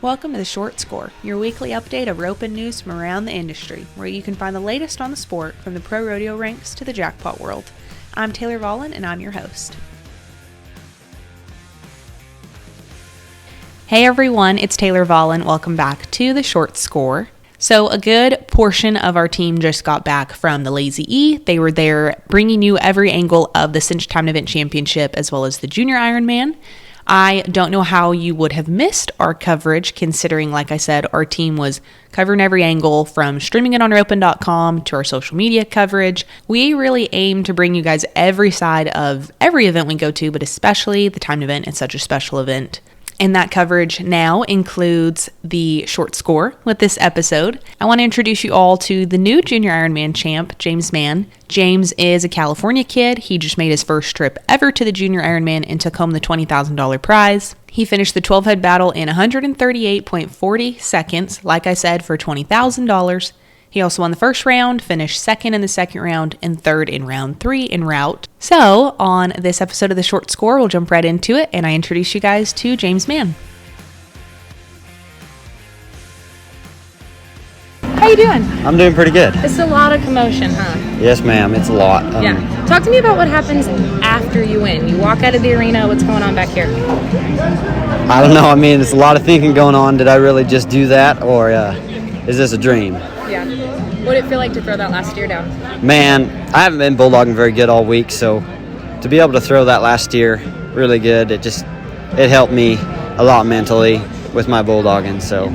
Welcome to The Short Score, your weekly update of roping news from around the industry, where you can find the latest on the sport from the pro rodeo ranks to the jackpot world. I'm Taylor Vollen, and I'm your host. Hey everyone, it's Taylor Vollen. Welcome back to The Short Score. So a good portion of our team just got back from the Lazy E. They were there bringing you every angle of the Cinch Time Event Championship as well as the Junior Ironman. I don't know how you would have missed our coverage, considering, like I said, our team was covering every angle from streaming it on ropin.com to our social media coverage. We really aim to bring you guys every side of every event we go to, but especially the timed event. It's such a special event. And that coverage now includes the short score with this episode. I want to introduce you all to the new Junior Ironman champ, James Mann. James is a California kid. He just made his first trip ever to the Junior Ironman and took home the $20,000 prize. He finished the 12-head battle in 138.40 seconds, like I said, for $20,000. He also won the first round, finished second in the second round, and third in round 3 en route. So, on this episode of The Short Score, we'll jump right into it, and I introduce you guys to James Mann. How you doing? I'm doing pretty good. It's a lot of commotion, huh? Yes, ma'am. It's a lot. Yeah. Talk to me about what happens after you win. You walk out of the arena. What's going on back here? I don't know. I mean, there's a lot of thinking going on. Did I really just do that, or is this a dream? Yeah. What did it feel like to throw that last steer down? Man, I haven't been bulldogging very good all week, so to be able to throw that last steer really good, it helped me a lot mentally with my bulldogging. So,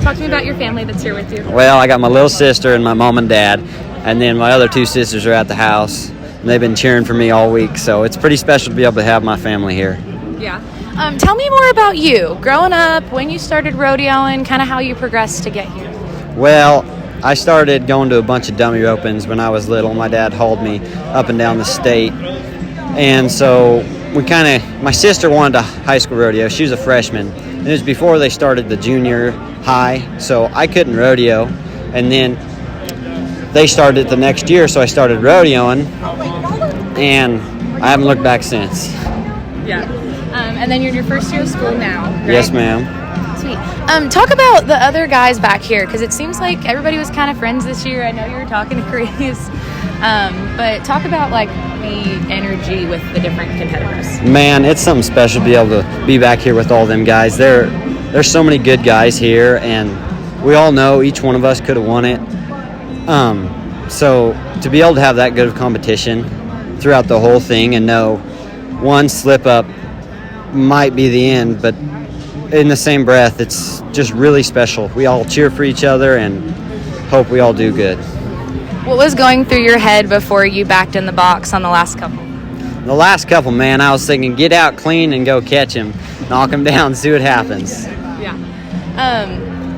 talk to me about your family that's here with you. Well, I got my little sister and my mom and dad, and then my other two sisters are at the house, and they've been cheering for me all week, so it's pretty special to be able to have my family here. Yeah. Tell me more about you. Growing up, when you started rodeoing, kind of how you progressed to get here. Well, I started going to a bunch of dummy ropings when I was little. My dad hauled me up and down the state. And so my sister wanted a high school rodeo. She was a freshman. And it was before they started the junior high, so I couldn't rodeo. And then they started the next year, so I started rodeoing. And I haven't looked back since. Yeah. And then you're in your first year of school now, right? Yes, ma'am. Sweet. Talk about the other guys back here, because it seems like everybody was kind of friends this year. I know you were talking to Chris, but talk about like the energy with the different competitors. Man, it's something special to be able to be back here with all them guys. There's so many good guys here, and we all know each one of us could have won it. So to be able to have that good of competition throughout the whole thing and know one slip up might be the end, but in the same breath, it's just really special. We all cheer for each other and hope we all do good. What was going through your head before you backed in the box on the last couple? The last couple, man, I was thinking, get out clean and go catch him. Knock him down, see what happens. Yeah.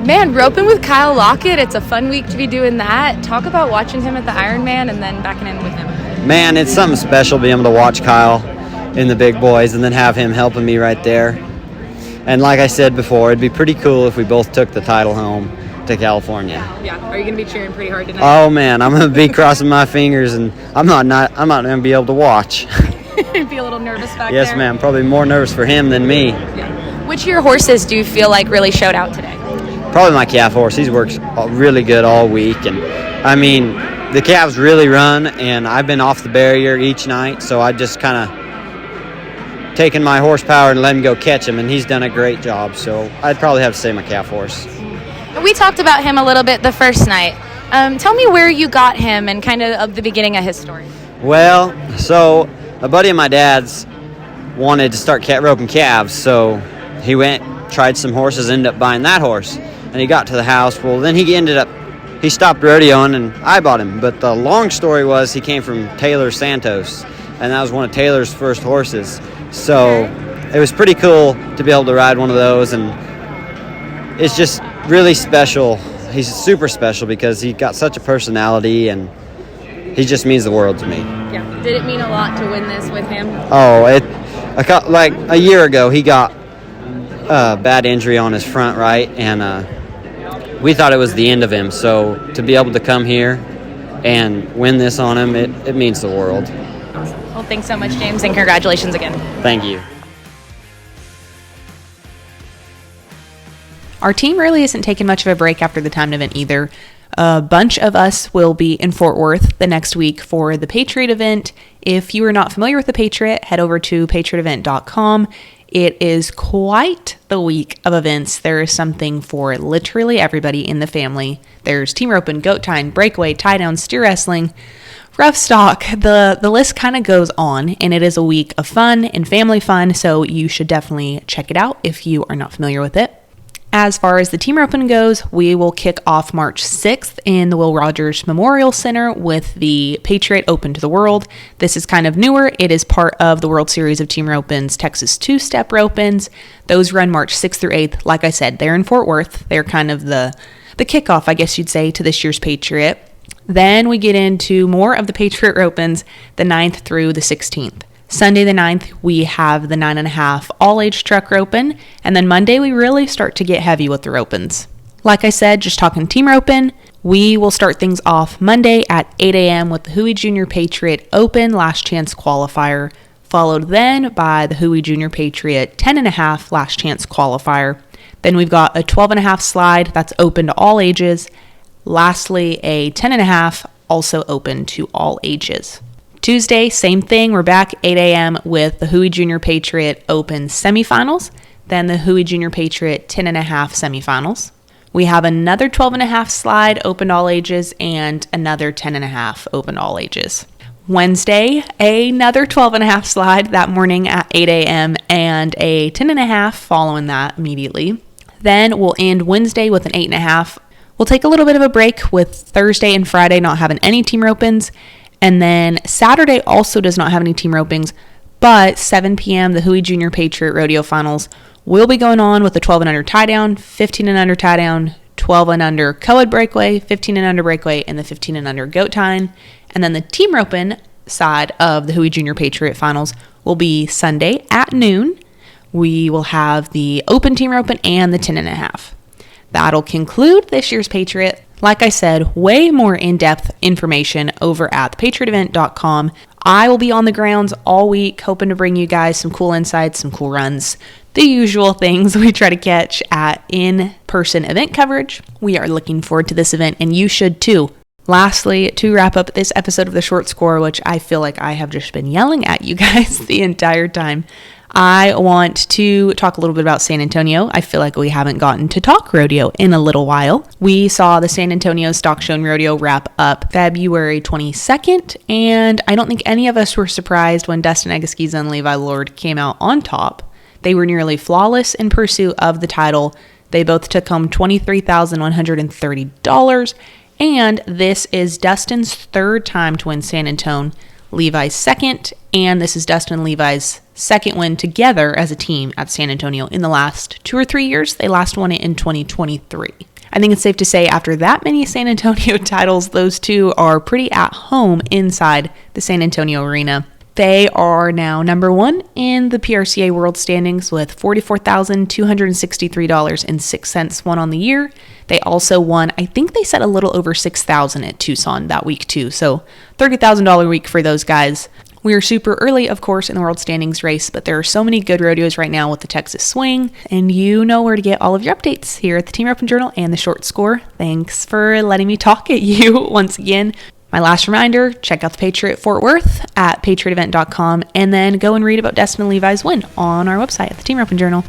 Man, roping with Kyle Lockett, it's a fun week to be doing that. Talk about watching him at the Ironman and then backing in with him. Man, it's something special being able to watch Kyle in the big boys and then have him helping me right there. And like I said before, it'd be pretty cool if we both took the title home to California. Yeah. Are you going to be cheering pretty hard tonight? Oh man, I'm going to be crossing my fingers, and I'm not going to be able to watch. Be a little nervous back there? Yes, ma'am. Probably more nervous for him than me. Yeah. Which of your horses do you feel like really showed out today? Probably my calf horse. He's worked really good all week, and I mean, the calves really run, and I've been off the barrier each night, so I just kind of taken my horsepower and let him go catch him, and he's done a great job. So I'd probably have to say my calf horse. We talked about him a little bit the first night. Tell me where you got him and kind of the beginning of his story. Well, so a buddy of my dad's wanted to start roping calves, so he went, tried some horses, ended up buying that horse, and he got to the house. Well, then he stopped rodeoing, and I bought him. But the long story was he came from Taylor Santos, and that was one of Taylor's first horses. So it was pretty cool to be able to ride one of those, and it's just really special. He's super special because he got such a personality, and he just means the world to me. Yeah. Did it mean a lot to win this with him? Oh, like a year ago, he got a bad injury on his front right, and we thought it was the end of him. So to be able to come here and win this on him, it means the world. Well, thanks so much, James, and congratulations again. Thank you. Our team really isn't taking much of a break after the timed event either. A bunch of us will be in Fort Worth the next week for the Patriot event. If you are not familiar with the Patriot, head over to patriotevent.com. It is quite the week of events. There is something for literally everybody in the family. There's team roping, goat tying, breakaway, tie down, steer wrestling, rough stock. The list kind of goes on, and it is a week of fun and family fun, so you should definitely check it out if you are not familiar with it. As far as the team open goes, we will kick off March 6th in the Will Rogers Memorial Center with the Patriot Open to the World. This is kind of newer. It is part of the World Series of Team Ropens Texas Two-Step Ropens. Those run March 6th through 8th. Like I said, they're in Fort Worth. They're kind of the kickoff, I guess you'd say, to this year's Patriot. Then we get into more of the Patriot Ropens the 9th through the 16th. Sunday the 9th, we have the 9.5 all-age truck roping, and then Monday we really start to get heavy with the ropens. Like I said, just talking team roping, we will start things off Monday at 8 a.m. with the Huey Junior Patriot Open Last Chance Qualifier, followed then by the Huey Junior Patriot 10.5 Last Chance Qualifier. Then we've got a 12.5 slide that's open to all ages. Lastly, a 10.5 also open to all ages. Tuesday, same thing. We're back 8 a.m. with the Huey Junior Patriot Open semifinals, then the Huey Junior Patriot 10.5 semifinals. We have another 12.5 slide open to all ages and another 10.5 open to all ages. Wednesday, another 12.5 slide that morning at 8 a.m. and a 10.5 following that immediately. Then we'll end Wednesday with an 8.5. We'll take a little bit of a break with Thursday and Friday not having any team ropings. And then Saturday also does not have any team ropings, but 7 p.m. the Huey Junior Patriot Rodeo Finals will be going on with the 12 and under tie down, 15 and under tie down, 12 and under co-ed breakaway, 15 and under breakaway, and the 15 and under goat tying. And then the team roping side of the Huey Junior Patriot Finals will be Sunday at noon. We will have the open team roping and the 10.5. That'll conclude this year's Patriot. Like I said, way more in-depth information over at thepatriotevent.com. I will be on the grounds all week, hoping to bring you guys some cool insights, some cool runs, the usual things we try to catch at in-person event coverage. We are looking forward to this event, and you should too. Lastly, to wrap up this episode of The Short Score, which I feel like I have just been yelling at you guys the entire time, I want to talk a little bit about San Antonio. I feel like we haven't gotten to talk rodeo in a little while. We saw the San Antonio Stock Show and Rodeo wrap up February 22nd, and I don't think any of us were surprised when Dustin Egusquiza and Levi Lord came out on top. They were nearly flawless in pursuit of the title. They both took home $23,130, and this is Dustin's third time to win San Antonio, Levi's second, and this is Dustin and Levi's second win together as a team at San Antonio in the last 2 or 3 years. They last won it in 2023. I think it's safe to say after that many San Antonio titles, those two are pretty at home inside the San Antonio arena. They are now number one in the PRCA world standings with $44,263.06 won on the year. They also won, I think they set a little over $6,000 at Tucson that week too. So $30,000 week for those guys. We are super early, of course, in the world standings race, but there are so many good rodeos right now with the Texas Swing, and you know where to get all of your updates here at the Team Roping Journal and the Short Score. Thanks for letting me talk at you once again. My last reminder, check out the Patriot Fort Worth at patriotevent.com, and then go and read about Dustin and Levi's win on our website at the Team Roping Journal.